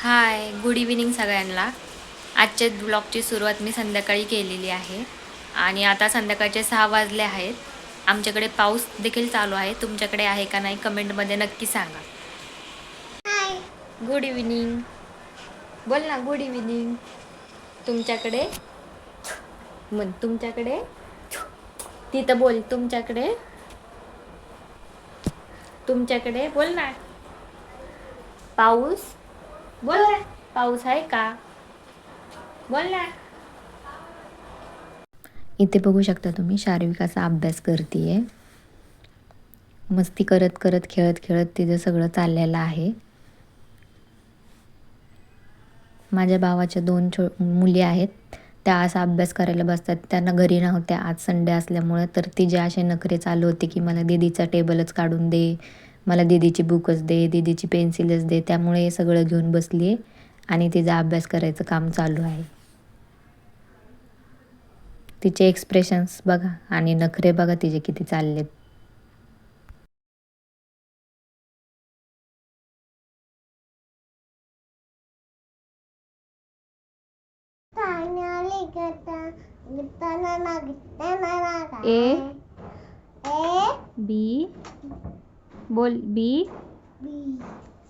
हाय, good evening सगळ्यांना. आजच्या ब्लॉगची सुरुवात मी संध्याकाळी केलेली आहे आणि आता संध्याकाळचे 6 वाजले आहेत. आमच्याकडे पाऊस देखील चालू आहे. तुमच्याकडे आहे का नाही कमेंटमध्ये नक्की सांगा. हाय, गुड इव्हिनिंग. बोल ना, गुड इव्हिनिंग. तुमच्याकडे म्हण, तुमच्याकडे तिथं बोल. तुमच्याकडे बोल ना. पाऊस बोल ना. पाऊस आहे का बोल ना. इथे बघू शकता तुम्ही शारीरिक असा अभ्यास करतीये. मस्ती करत करत खेळत खेळत तिचं सगळं चाललेलं आहे. माझ्या भावाच्या 2 मुली आहेत. त्या असा अभ्यास करायला बसतात. त्यांना घरी नव्हत्या आज संडे असल्यामुळे, तर तिचे असे नखरे चालू होते की मला दीदीचा टेबलच काढून दे, मला दीदीची बुकच दे, दीदीची पेन्सिलच दे. त्यामुळे हे सगळं घेऊन बसली आहे आणि तिचा अभ्यास करायचं काम चालू आहे. तिचे एक्सप्रेशन्स बघा आणि नखरे बघा तिचे किती चाललेत. ए बी बोल. बी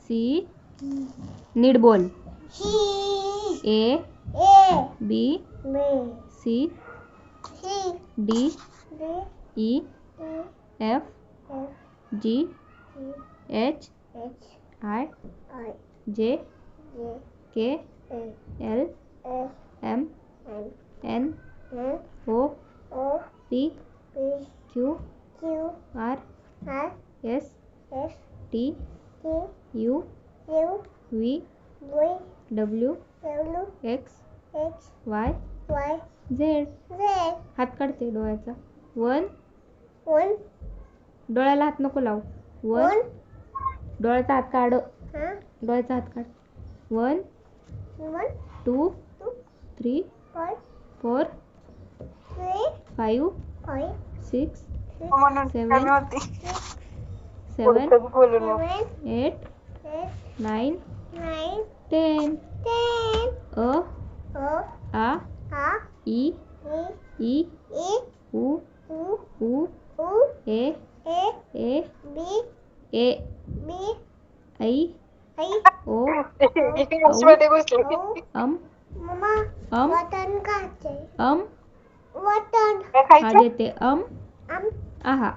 सी नीट बोल. A B C D E F G H I J K L M N O P Q R S T U V W X Y Z. हात काढते डोळ्याचा. 1 डोळ्याला हात नको लावू. 1 डोळ्याचा हात काढ. डोळ्याचा हात काढ. 1 2 3 4 5 6 7 8 9 10 अ आ ई ई उ ए ऐ ओ अम हा देते. आहा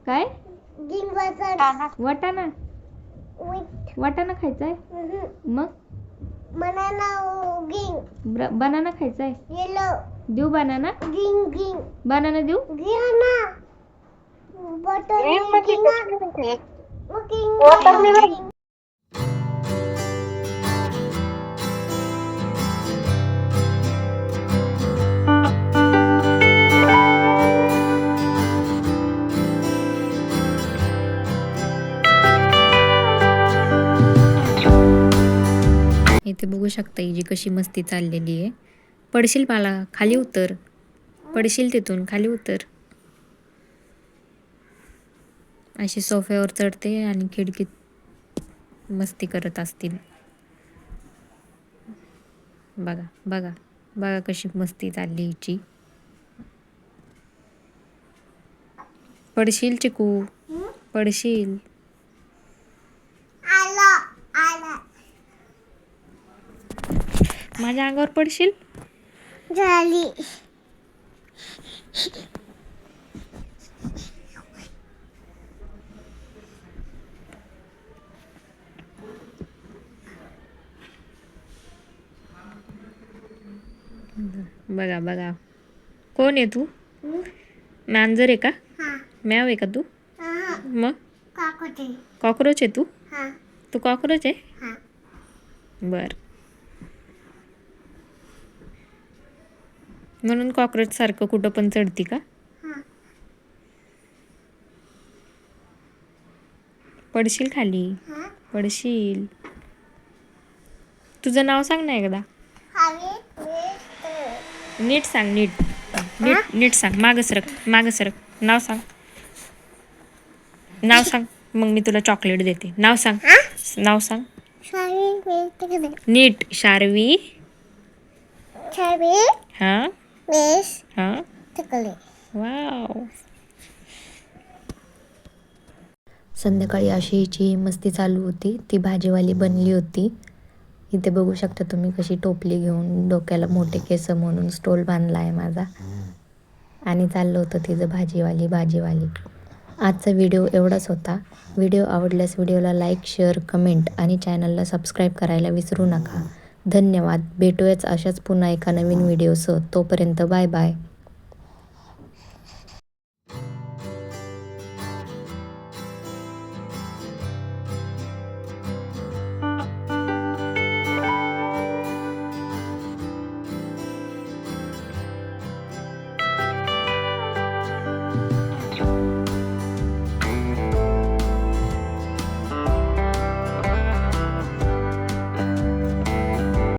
काय वाटाणा. वाटाणा खायचाय. मग बनाना खायचाय. देऊ बनाना. बनाना देऊ. इथे बघू शकता हिची कशी मस्ती चाललेली आहे. पडशील मला. खाली उतर. पडशील तिथून. खाली उतर. अशी सोफ्यावर चढते आणि खिडकीत मस्ती करत असतील. बघा बघा बघा कशी मस्ती चालली हिची. पडशील चिकू. पडशील. माझ्या अंगावर पडशील. झाली. बघा बघा. कोण आहे तू. मांजर आहे का. मॅव आहे का तू. मग कॉकरोच आहे तू. तू कॉकरोच आहे. बर. म्हणून कॉकरोच सारखं कुठं पण चढती का. पडशील खाली. पडशील. तुझं नाव सांग ना एकदा. नीट सांग. नीट सांग. मागं सरक. नाव सांग. मग मी तुला चॉकलेट देते. नाव सांग. नाव सांग नीट. शार्वी. हां हां. वाव. संध्याकाळी अशी हिची मस्ती चालू होती. ती भाजीवाली बनली होती. इथे बघू शकता तुम्ही कशी टोपली घेऊन डोक्याला मोठे केस म्हणून स्टोल बांधला आहे माझा. आणि चाललं होतं तिचं भाजीवाली. आजचा व्हिडिओ एवढाच होता. व्हिडिओ आवडल्यास व्हिडिओला लाईक, शेअर, कमेंट आणि चॅनलला सबस्क्राईब करायला विसरू नका. धन्यवाद. भेटूयाच अशाच पुन्हा एका नवीन व्हिडिओसह. तोपर्यंत बाय बाय.